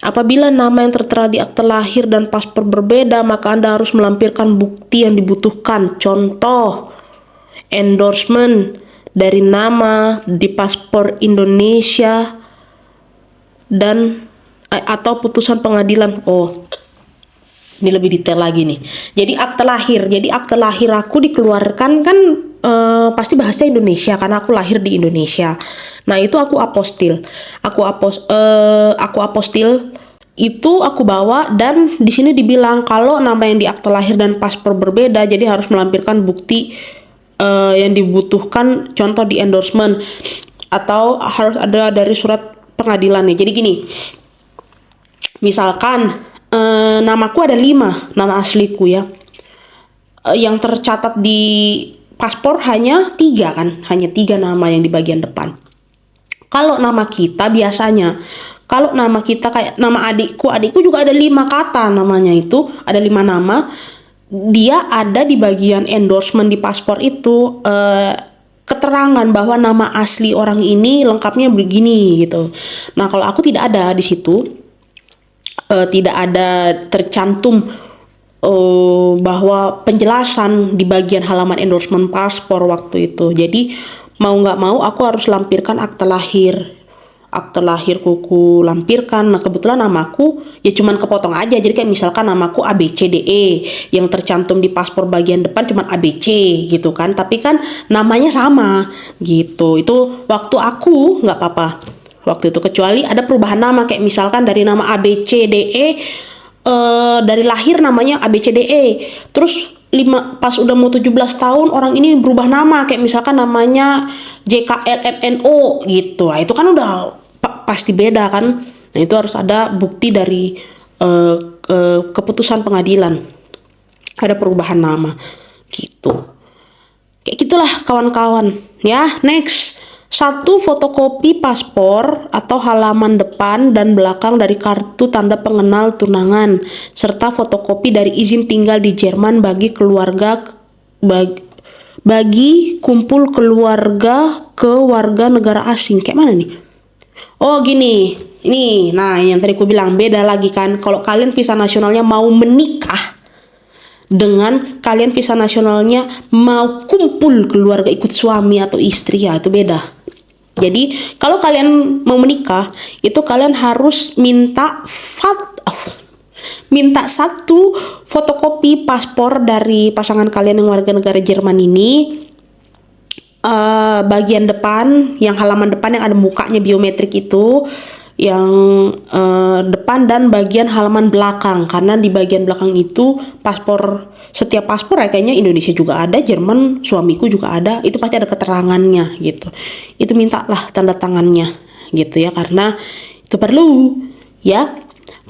Apabila nama yang tertera di akta lahir dan paspor berbeda, maka Anda harus melampirkan bukti yang dibutuhkan. Contoh, endorsement dari nama di paspor Indonesia dan atau putusan pengadilan. Ini lebih detail lagi nih. Jadi akta lahir. Jadi akta lahir aku dikeluarkan kan pasti bahasa Indonesia karena aku lahir di Indonesia. Nah, itu aku apostil. Aku apostil itu aku bawa, dan di sini dibilang kalau nama yang di akta lahir dan paspor berbeda, jadi harus melampirkan bukti yang dibutuhkan, contoh di endorsement atau harus ada dari surat pengadilan nih. Jadi gini, misalkan namaku ada 5 nama asliku ya, yang tercatat di paspor hanya 3 kan, hanya 3 nama yang di bagian depan. Kalau nama kita biasanya, kalau nama kita kayak nama adikku juga ada 5 kata namanya, itu ada 5 nama. Dia ada di bagian endorsement di paspor itu keterangan bahwa nama asli orang ini lengkapnya begini gitu. Nah, kalau aku tidak ada di situ, tidak ada tercantum bahwa penjelasan di bagian halaman endorsement paspor waktu itu. Jadi mau nggak mau aku harus lampirkan akta lahir. Akta lahirku ku lampirkan. Nah, kebetulan namaku ya cuman kepotong aja. Jadi kayak misalkan namaku ABCDE, yang tercantum di paspor bagian depan cuman ABC gitu kan. Tapi kan namanya sama gitu. Itu waktu aku nggak apa-apa waktu itu, kecuali ada perubahan nama kayak misalkan dari nama ABCDE dari lahir namanya ABCDE. Terus pas udah mau 17 tahun orang ini berubah nama kayak misalkan namanya JKLMNO gitu. Nah, itu kan udah pasti beda kan. Nah, itu harus ada bukti dari keputusan pengadilan ada perubahan nama gitu. Kayak gitulah kawan-kawan ya. Next, 1 fotokopi paspor atau halaman depan dan belakang dari kartu tanda pengenal tunangan, serta fotokopi dari izin tinggal di Jerman bagi keluarga bagi kumpul keluarga ke warga negara asing. Kayak mana nih? Oh gini, ini, nah yang tadi aku bilang beda lagi kan. Kalau kalian visa nasionalnya mau menikah dengan kalian visa nasionalnya mau kumpul keluarga ikut suami atau istri, ya itu beda. Jadi kalau kalian mau menikah itu kalian harus minta 1 fotokopi paspor dari pasangan kalian yang warga negara Jerman ini, bagian depan, yang halaman depan yang ada mukanya biometrik itu, yang depan, dan bagian halaman belakang, karena di bagian belakang itu setiap paspor ya, kayaknya Indonesia juga ada, Jerman suamiku juga ada, itu pasti ada keterangannya gitu. Itu mintalah tanda tangannya gitu ya, karena itu perlu ya.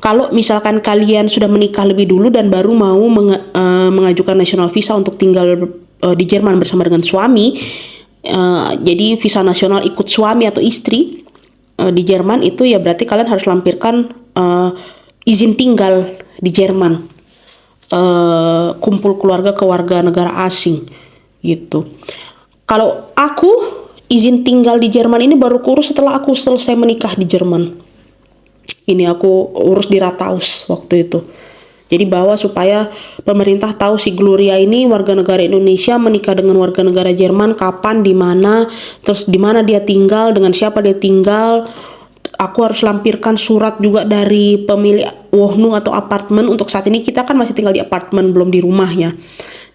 Kalau misalkan kalian sudah menikah lebih dulu dan baru mau mengajukan national visa untuk tinggal di Jerman bersama dengan suami, jadi visa nasional ikut suami atau istri di Jerman itu, ya berarti kalian harus lampirkan izin tinggal di Jerman, kumpul keluarga ke warga negara asing gitu. Kalau aku izin tinggal di Jerman ini baru kurus setelah aku selesai menikah di Jerman Ini aku urus di Rataus waktu itu. Jadi bawa supaya pemerintah tahu si Gloria ini warga negara Indonesia menikah dengan warga negara Jerman, kapan, di mana, terus di mana dia tinggal, dengan siapa dia tinggal. Aku harus lampirkan surat juga dari pemilik wohnung atau apartemen. Untuk saat ini kita kan masih tinggal di apartemen, belum di rumahnya.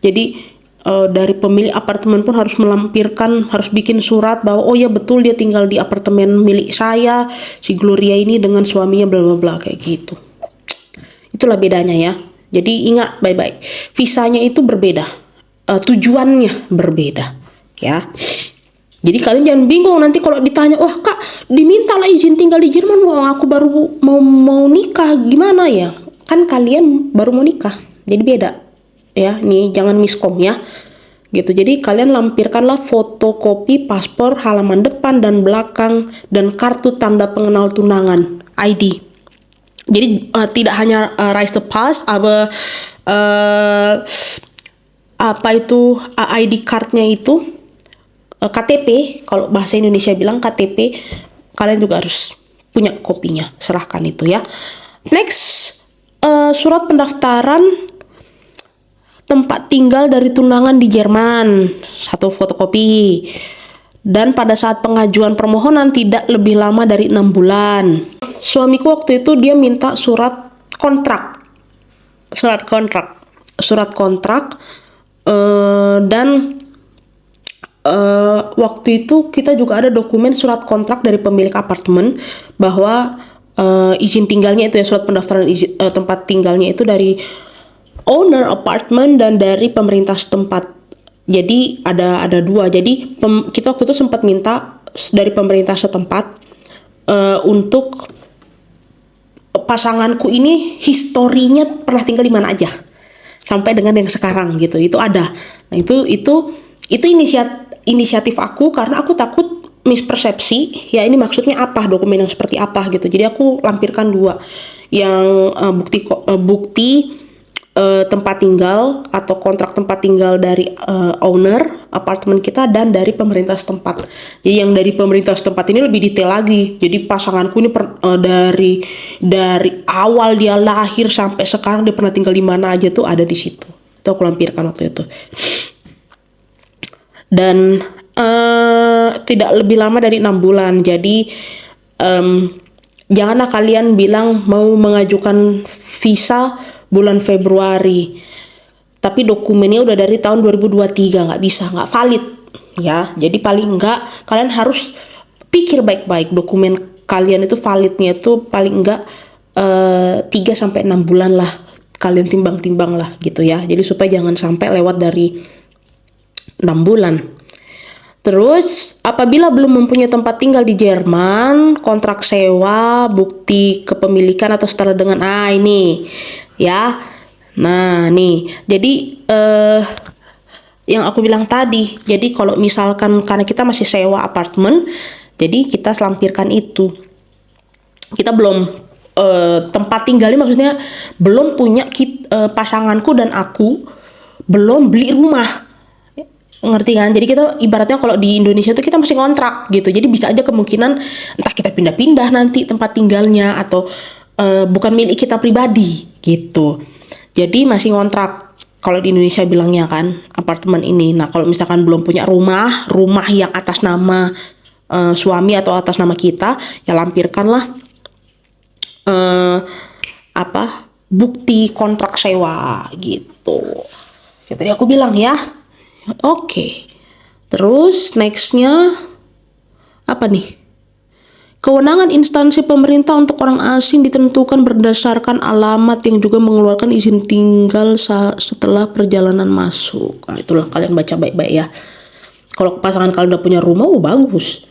Jadi dari pemilik apartemen pun harus melampirkan, harus bikin surat bahwa oh ya betul dia tinggal di apartemen milik saya, si Gloria ini dengan suaminya bla bla bla kayak gitu. Itulah bedanya ya. Jadi ingat baik-baik, visanya itu berbeda, tujuannya berbeda ya. Jadi kalian jangan bingung nanti kalau ditanya, wah kak diminta lah izin tinggal di Jerman, wah aku baru mau nikah, gimana ya? Kan kalian baru mau nikah, jadi beda ya. Nih jangan miskom ya gitu. Jadi kalian lampirkanlah fotokopi paspor halaman depan dan belakang dan kartu tanda pengenal tunangan, ID. Jadi tidak hanya raise the pass, apa itu ID cardnya itu, KTP, kalau bahasa Indonesia bilang KTP, kalian juga harus punya kopinya, serahkan itu ya. Next, surat pendaftaran tempat tinggal dari tunangan di Jerman, 1 fotokopi. Dan pada saat pengajuan permohonan tidak lebih lama dari 6 bulan. Suamiku waktu itu dia minta surat kontrak, dan waktu itu kita juga ada dokumen surat kontrak dari pemilik apartemen bahwa izin tinggalnya itu ya, surat pendaftaran tempat tinggalnya itu dari owner apartemen dan dari pemerintah setempat. Jadi ada dua. Jadi kita waktu itu sempat minta dari pemerintah setempat untuk pasanganku ini historinya pernah tinggal di mana aja sampai dengan yang sekarang gitu. Itu ada. Nah, itu inisiatif aku karena aku takut mispersepsi. Ya ini maksudnya apa, dokumen yang seperti apa gitu. Jadi aku lampirkan 2. Yang bukti tempat tinggal atau kontrak tempat tinggal dari owner apartemen kita dan dari pemerintah setempat. Jadi yang dari pemerintah setempat ini lebih detail lagi. Jadi pasanganku ini dari awal dia lahir sampai sekarang dia pernah tinggal di mana aja tuh ada di situ. Itu aku lampirkan waktu itu. Dan tidak lebih lama dari 6 bulan. Jadi janganlah kalian bilang mau mengajukan visa bulan Februari tapi dokumennya udah dari tahun 2023, nggak bisa, nggak valid ya. Jadi paling enggak kalian harus pikir baik-baik, dokumen kalian itu validnya itu paling enggak 3-6 bulan lah, kalian timbang-timbang lah gitu ya. Jadi supaya jangan sampai lewat dari 6 bulan. Terus apabila belum mempunyai tempat tinggal di Jerman, kontrak sewa, bukti kepemilikan atau setara dengan ini ya. Nah nih, jadi yang aku bilang tadi, jadi kalau misalkan karena kita masih sewa apartemen, jadi kita lampirkan itu. Kita belum tempat tinggalnya, maksudnya belum punya pasanganku dan aku belum beli rumah. Ngerti kan? Jadi kita ibaratnya kalau di Indonesia tuh kita masih ngontrak gitu. Jadi bisa aja kemungkinan entah kita pindah-pindah nanti tempat tinggalnya atau bukan milik kita pribadi gitu. Jadi masih ngontrak kalau di Indonesia bilangnya kan, apartemen ini. Nah, kalau misalkan belum punya rumah yang atas nama suami atau atas nama kita, ya lampirkanlah bukti kontrak sewa gitu. Ya, tadi aku bilang ya. Oke. Terus nextnya apa nih? Kewenangan instansi pemerintah untuk orang asing ditentukan berdasarkan alamat yang juga mengeluarkan izin tinggal setelah perjalanan masuk. Nah, itulah kalian baca baik-baik ya. Kalau pasangan kalian udah punya rumah, bagus.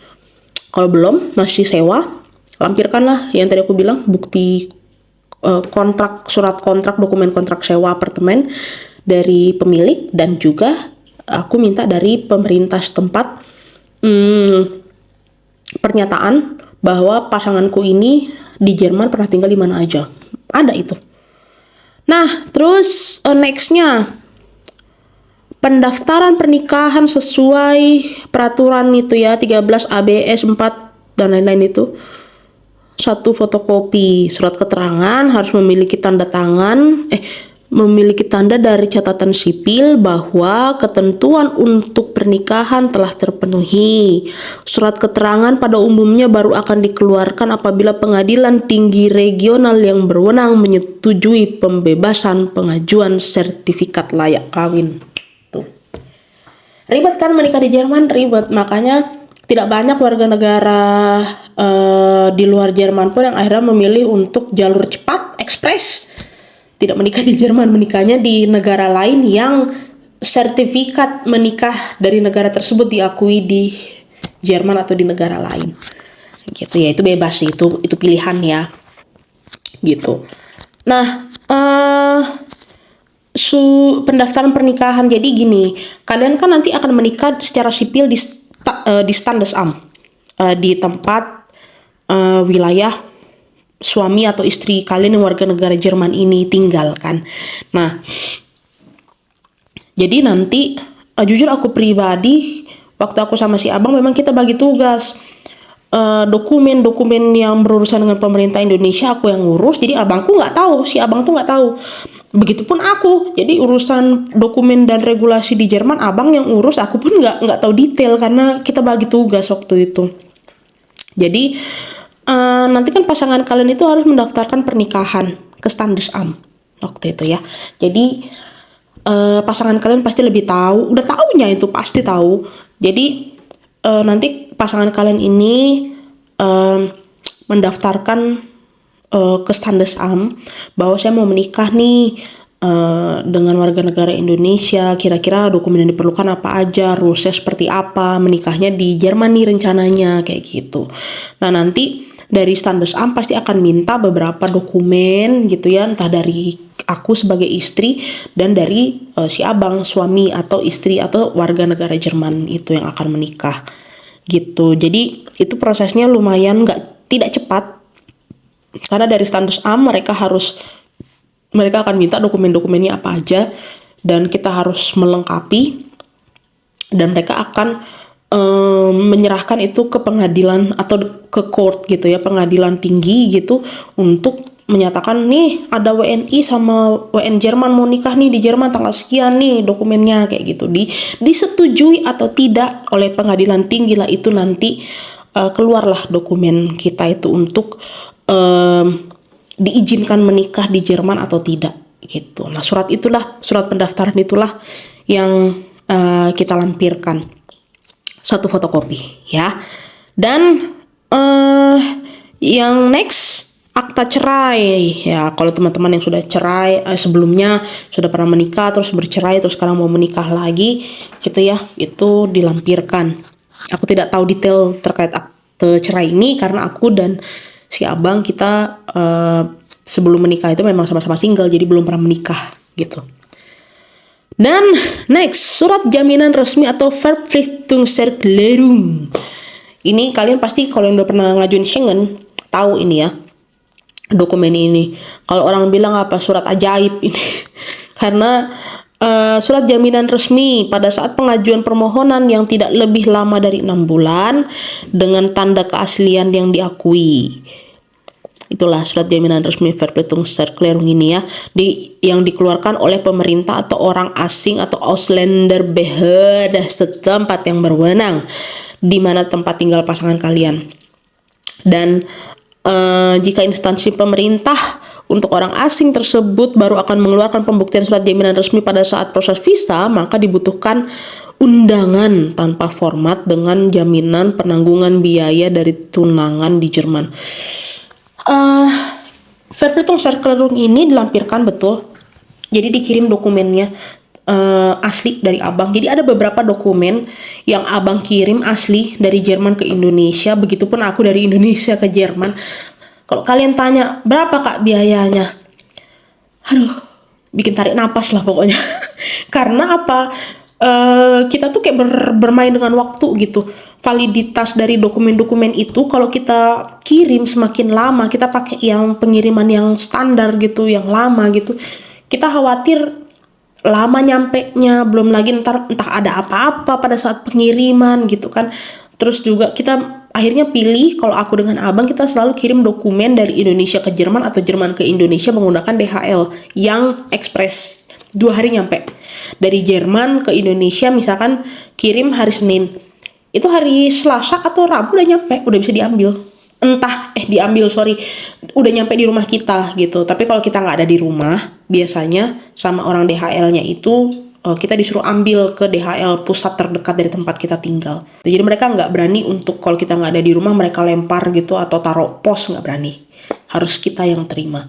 Kalau belum, masih sewa, lampirkanlah yang tadi aku bilang, bukti kontrak, surat kontrak, dokumen kontrak sewa apartemen dari pemilik, dan juga aku minta dari pemerintah setempat pernyataan bahwa pasanganku ini di Jerman pernah tinggal di mana aja. Ada itu. Nah, terus nextnya pendaftaran pernikahan sesuai peraturan itu ya, 13 ABS 4 dan lain-lain itu. 1 fotokopi surat keterangan, harus memiliki memiliki tanda dari catatan sipil bahwa ketentuan untuk pernikahan telah terpenuhi. Surat keterangan pada umumnya baru akan dikeluarkan apabila pengadilan tinggi regional yang berwenang menyetujui pembebasan pengajuan sertifikat layak kawin. Tuh. Ribet kan menikah di Jerman? Ribet. Makanya tidak banyak warga negara di luar Jerman pun yang akhirnya memilih untuk jalur cepat, ekspres. Tidak menikah di Jerman, menikahnya di negara lain yang sertifikat menikah dari negara tersebut diakui di Jerman atau di negara lain. Gitu ya, itu bebas sih, itu pilihan ya. Gitu. Nah, pendaftaran pernikahan. Jadi gini, kalian kan nanti akan menikah secara sipil di Standesamt, di tempat wilayah suami atau istri kalian yang warga negara Jerman ini tinggal kan. Nah, jadi nanti jujur aku pribadi waktu aku sama si abang memang kita bagi tugas. Dokumen-dokumen yang berurusan dengan pemerintah Indonesia aku yang ngurus, jadi abangku nggak tahu, si abang tuh nggak tahu. Begitupun aku, jadi urusan dokumen dan regulasi di Jerman abang yang urus, aku pun nggak tahu detail karena kita bagi tugas waktu itu. Jadi nanti kan pasangan kalian itu harus mendaftarkan pernikahan ke Standesamt waktu itu ya. Jadi pasangan kalian pasti lebih tahu, udah taunya itu pasti tahu. Jadi nanti pasangan kalian ini mendaftarkan ke Standesamt bahwa saya mau menikah nih dengan warga negara Indonesia, kira-kira dokumen yang diperlukan apa aja, rulesnya seperti apa, menikahnya di Jerman nih rencananya, kayak gitu. Nah nanti dari Standesamt pasti akan minta beberapa dokumen gitu ya, entah dari aku sebagai istri dan dari si abang suami atau istri atau warga negara Jerman itu yang akan menikah gitu. Jadi itu prosesnya lumayan tidak cepat karena dari Standesamt mereka akan minta dokumen-dokumennya apa aja dan kita harus melengkapi dan mereka akan menyerahkan itu ke pengadilan atau ke court gitu ya, pengadilan tinggi gitu untuk menyatakan nih ada WNI sama WN Jerman mau nikah nih di Jerman tanggal sekian nih dokumennya kayak gitu, disetujui atau tidak oleh pengadilan tinggi lah itu nanti keluarlah dokumen kita itu untuk diizinkan menikah di Jerman atau tidak gitu. Nah surat pendaftaran itulah yang kita lampirkan 1 fotokopi ya. Dan yang next akta cerai ya. Kalau teman-teman yang sudah cerai sebelumnya sudah pernah menikah terus bercerai terus sekarang mau menikah lagi gitu ya, itu dilampirkan. Aku tidak tahu detail terkait akte cerai ini karena aku dan si abang kita sebelum menikah itu memang sama-sama single, jadi belum pernah menikah gitu. Dan next, surat jaminan resmi atau Verpflichtungserklärung. Ini kalian pasti kalau yang udah pernah ngajuin Schengen tahu ini ya, dokumen ini. Kalau orang bilang apa, surat ajaib ini. Karena surat jaminan resmi pada saat pengajuan permohonan yang tidak lebih lama dari 6 bulan dengan tanda keaslian yang diakui. Itulah surat jaminan resmi Verpflichtungserklärung ini ya, yang dikeluarkan oleh pemerintah atau orang asing atau Ausländerbehörde setempat yang berwenang di mana tempat tinggal pasangan kalian. Dan jika instansi pemerintah untuk orang asing tersebut baru akan mengeluarkan pembuktian surat jaminan resmi pada saat proses visa, maka dibutuhkan undangan tanpa format dengan jaminan penanggungan biaya dari tunangan di Jerman. Verpflichtungserklärung ini dilampirkan betul, jadi dikirim dokumennya asli dari abang. Jadi ada beberapa dokumen yang abang kirim asli dari Jerman ke Indonesia, begitupun aku dari Indonesia ke Jerman. Kalau kalian tanya berapa kak biayanya, aduh bikin tarik napas lah pokoknya. Karena apa, kita tuh kayak bermain dengan waktu gitu. Validitas dari dokumen-dokumen itu kalau kita kirim semakin lama, kita pakai yang pengiriman yang standar gitu, yang lama gitu, kita khawatir lama nyampenya, belum lagi entah ada apa-apa pada saat pengiriman gitu kan. Terus juga kita akhirnya pilih kalau aku dengan abang kita selalu kirim dokumen dari Indonesia ke Jerman atau Jerman ke Indonesia menggunakan DHL yang ekspres, 2 hari nyampe. Dari Jerman ke Indonesia misalkan kirim hari Senin, itu hari Selasa atau Rabu udah nyampe, udah bisa diambil. Udah nyampe di rumah kita gitu. Tapi kalau kita nggak ada di rumah, biasanya sama orang DHL-nya itu kita disuruh ambil ke DHL pusat terdekat dari tempat kita tinggal. Jadi mereka nggak berani untuk kalau kita nggak ada di rumah mereka lempar gitu atau taruh pos, nggak berani. Harus kita yang terima.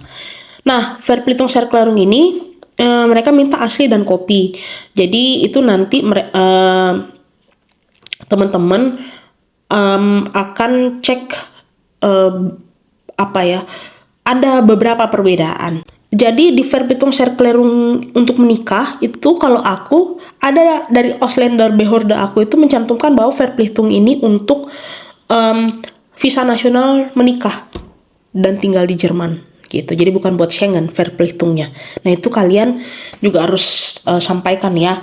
Nah, Verpligtung Serklerung ini mereka minta asli dan kopi. Jadi itu nanti teman-teman akan cek ada beberapa perbedaan. Jadi di Verpligtingserklärung untuk menikah itu kalau aku ada dari Ausländer Behörde aku itu mencantumkan bahwa Verpligtung ini untuk visa nasional menikah dan tinggal di Jerman gitu. Jadi bukan buat Schengen Verpligtungnya. Nah itu kalian juga harus sampaikan ya.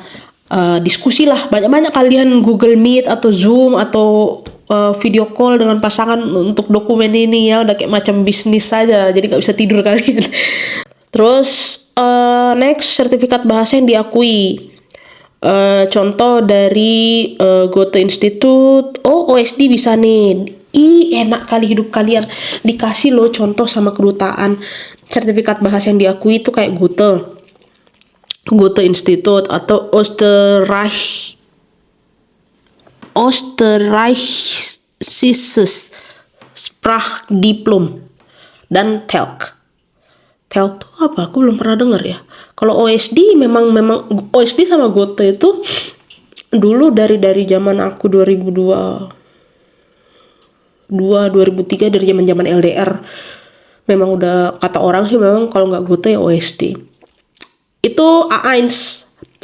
Diskusilah banyak-banyak kalian Google Meet atau Zoom atau video call dengan pasangan untuk dokumen ini ya, udah kayak macam bisnis saja, jadi nggak bisa tidur kalian. Terus next, sertifikat bahasa yang diakui. Contoh dari Goethe Institute. OSD bisa nih. Enak kali hidup kalian, dikasih loh contoh sama kedutaan sertifikat bahasa yang diakui itu kayak Goethe Institute atau Österreichisches Sprachdiplom dan TELK. TELK itu apa? Aku belum pernah dengar ya. Kalau OSD memang OSD sama Goethe itu dulu dari zaman aku 2003 dari zaman LDR memang udah kata orang sih memang kalau nggak Goethe ya OSD. Itu A1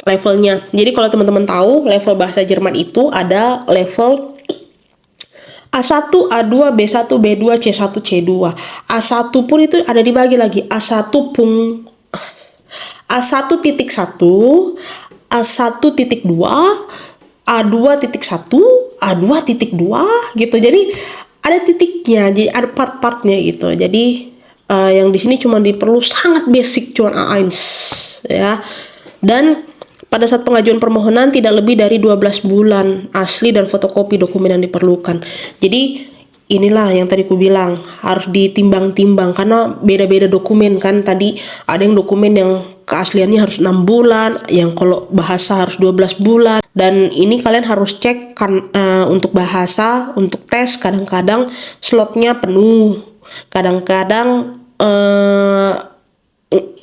levelnya. Jadi kalau teman-teman tahu level bahasa Jerman itu ada level A1, A2, B1, B2, C1, C2. A1 pun itu ada dibagi lagi. A1.1, A1.2, A2.1, A2.2 gitu. Jadi ada titiknya, jadi ada part-partnya gitu. Jadi yang di sini cuma diperlu sangat basic, cuma A1 ya. Dan pada saat pengajuan permohonan tidak lebih dari 12 bulan asli dan fotokopi dokumen yang diperlukan. Jadi inilah yang tadi ku bilang harus ditimbang-timbang karena beda-beda dokumen kan. Tadi ada yang dokumen yang keasliannya harus 6 bulan, yang kalau bahasa harus 12 bulan. Dan ini kalian harus cek kan untuk bahasa, untuk tes kadang-kadang slotnya penuh. Kadang-kadang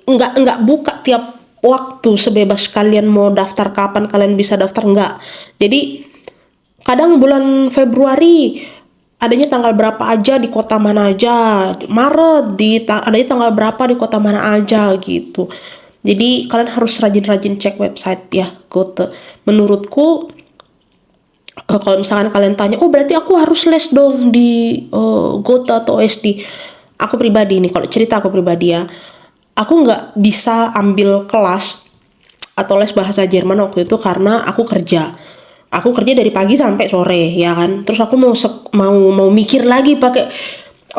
nggak buka tiap waktu, sebebas kalian mau daftar kapan kalian bisa daftar, enggak. Jadi kadang bulan Februari adanya tanggal berapa aja di kota mana aja, Maret adanya tanggal berapa di kota mana aja gitu. Jadi kalian harus rajin-rajin cek website ya Goethe. Menurutku kalau misalkan kalian tanya, berarti aku harus les dong di Goethe atau OSD. Aku pribadi nih, kalau cerita aku pribadi ya, aku nggak bisa ambil kelas atau les bahasa Jerman waktu itu karena aku kerja. Aku kerja dari pagi sampai sore ya kan. Terus aku mau mikir lagi pakai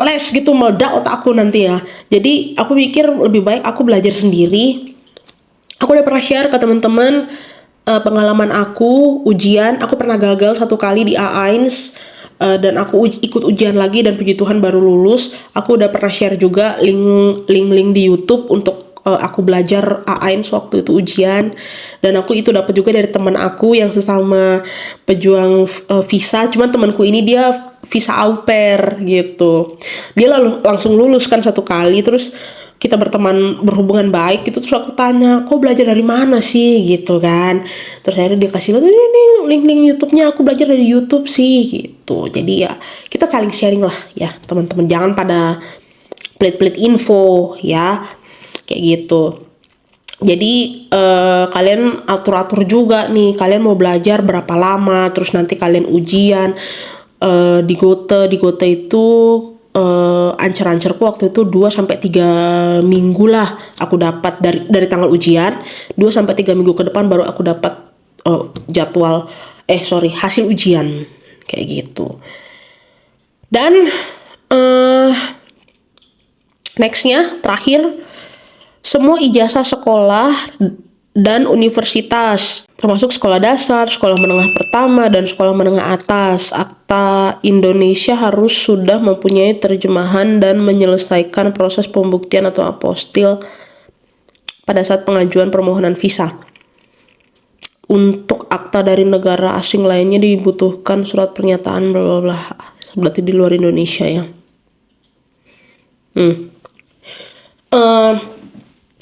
les gitu, meledak otak aku nanti ya. Jadi aku pikir lebih baik aku belajar sendiri. Aku udah pernah share ke teman-teman pengalaman aku ujian. Aku pernah gagal 1 kali di A1 dan aku ikut ujian lagi dan puji Tuhan baru lulus. Aku udah pernah share juga link di YouTube untuk aku belajar A1 waktu itu ujian, dan aku itu dapat juga dari teman aku yang sesama pejuang visa. Cuman temanku ini dia visa au pair gitu. Dia langsung lulus kan 1 kali, terus kita berhubungan baik gitu. Terus aku tanya, kok belajar dari mana sih gitu kan. Terus akhirnya dia kasih lihat, ini link YouTube-nya, aku belajar dari YouTube sih gitu. Jadi ya kita saling sharing lah ya teman-teman, jangan pada pelit-pelit info ya kayak gitu. Jadi kalian atur-atur juga nih, kalian mau belajar berapa lama, terus nanti kalian ujian. Di Goethe itu ancer-ancerku waktu itu 2-3 minggu lah aku dapat dari tanggal ujian. 2-3 minggu ke depan baru aku dapat hasil ujian kayak gitu. Dan nextnya, terakhir, semua ijazah sekolah dan universitas, termasuk sekolah dasar, sekolah menengah pertama, dan sekolah menengah atas, Akta Indonesia harus sudah mempunyai terjemahan dan menyelesaikan proses pembuktian atau apostil pada saat pengajuan permohonan visa. Untuk akta dari negara asing lainnya dibutuhkan surat pernyataan bla bla bla. Berarti di luar Indonesia ya.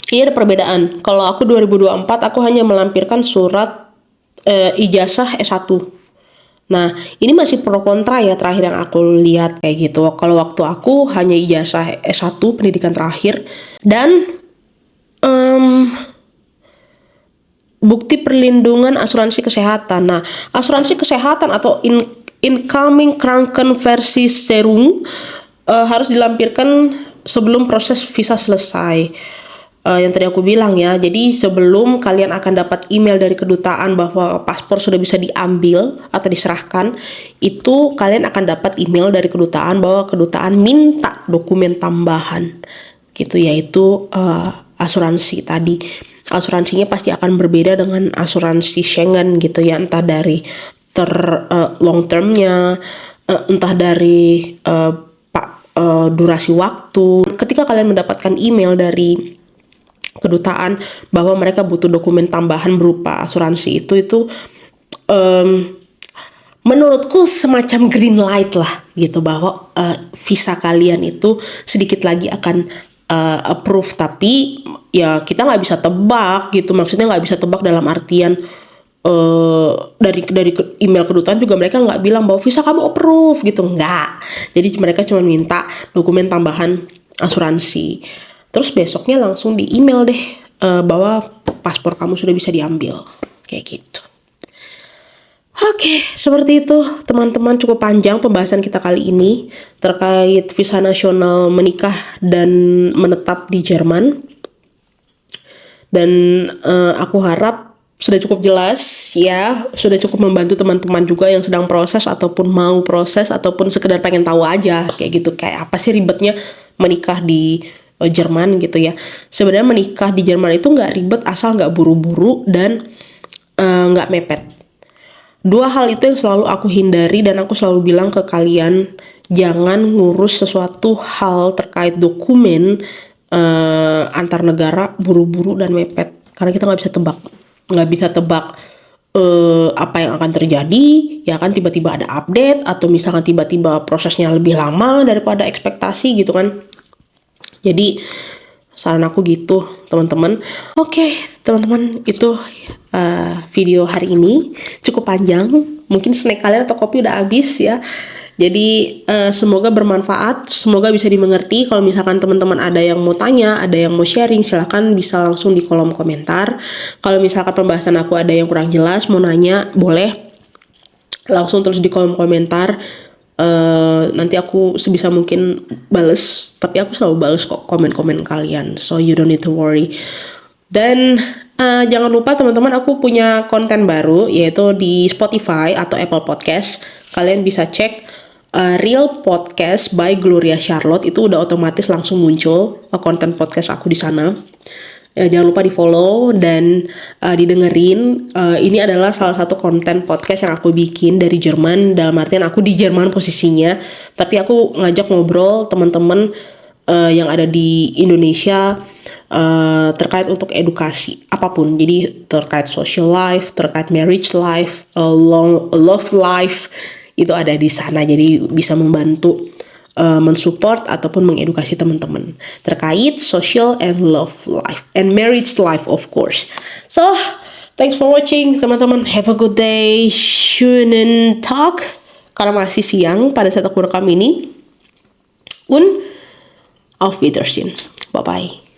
Iya, ada perbedaan. Kalau aku 2024 aku hanya melampirkan surat ijazah S1. Nah, ini masih pro kontra ya, terakhir yang aku lihat kayak gitu. Kalau waktu aku hanya ijazah S1 pendidikan terakhir dan bukti perlindungan asuransi kesehatan. Nah, asuransi kesehatan atau incoming Krankenversicherung harus dilampirkan sebelum proses visa selesai. Yang tadi aku bilang ya, jadi sebelum kalian akan dapat email dari kedutaan bahwa paspor sudah bisa diambil atau diserahkan, itu kalian akan dapat email dari kedutaan bahwa kedutaan minta dokumen tambahan gitu, yaitu asuransi tadi. Asuransinya pasti akan berbeda dengan asuransi Schengen gitu ya, entah dari long termnya, entah dari durasi waktu. Ketika kalian mendapatkan email dari kedutaan bahwa mereka butuh dokumen tambahan berupa asuransi itu menurutku semacam green light lah gitu, bahwa visa kalian itu sedikit lagi akan approve. Tapi ya kita nggak bisa tebak gitu, maksudnya nggak bisa tebak dalam artian dari email kedutaan juga mereka nggak bilang bahwa visa kamu approve gitu, nggak. Jadi mereka cuma minta dokumen tambahan asuransi. Terus besoknya langsung di email deh bahwa paspor kamu sudah bisa diambil, kayak gitu. Oke, seperti itu teman-teman, cukup panjang pembahasan kita kali ini terkait visa nasional menikah dan menetap di Jerman. Dan aku harap sudah cukup jelas ya, sudah cukup membantu teman-teman juga yang sedang proses ataupun mau proses ataupun sekedar pengen tahu aja kayak gitu, kayak apa sih ribetnya menikah di Jerman gitu ya. Sebenarnya menikah di Jerman itu nggak ribet asal nggak buru-buru dan nggak mepet. Dua hal itu yang selalu aku hindari dan aku selalu bilang ke kalian, jangan ngurus sesuatu hal terkait dokumen antar negara buru-buru dan mepet, karena kita nggak bisa tebak apa yang akan terjadi ya kan. Tiba-tiba ada update atau misalkan tiba-tiba prosesnya lebih lama daripada ekspektasi gitu kan. Jadi saran aku gitu teman-teman. Oke, teman-teman, itu video hari ini cukup panjang, mungkin snack kalian atau kopi udah habis ya. Jadi semoga bermanfaat, semoga bisa dimengerti. Kalau misalkan teman-teman ada yang mau tanya, ada yang mau sharing, silahkan bisa langsung di kolom komentar. Kalau misalkan pembahasan aku ada yang kurang jelas, mau nanya, boleh langsung terus di kolom komentar. Nanti aku sebisa mungkin bales, tapi aku selalu bales kok komen-komen kalian, so you don't need to worry. Dan jangan lupa teman-teman, aku punya konten baru yaitu di Spotify atau Apple Podcast. Kalian bisa cek Real Podcast by Gloria Charlotte, itu udah otomatis langsung muncul konten podcast aku di sana. Jangan lupa di follow dan didengerin. Ini adalah salah satu konten podcast yang aku bikin dari Jerman, dalam artian aku di Jerman posisinya, tapi aku ngajak ngobrol teman-teman yang ada di Indonesia terkait untuk edukasi apapun. Jadi terkait social life, terkait marriage life, love life, itu ada di sana. Jadi bisa membantu mensupport ataupun mengedukasi teman-teman terkait social and love life and marriage life of course. So, thanks for watching teman-teman. Have a good day. Schönen Tag. Karena masih siang pada saat aku rekam ini. Und auf Wiedersehen. Bye-bye.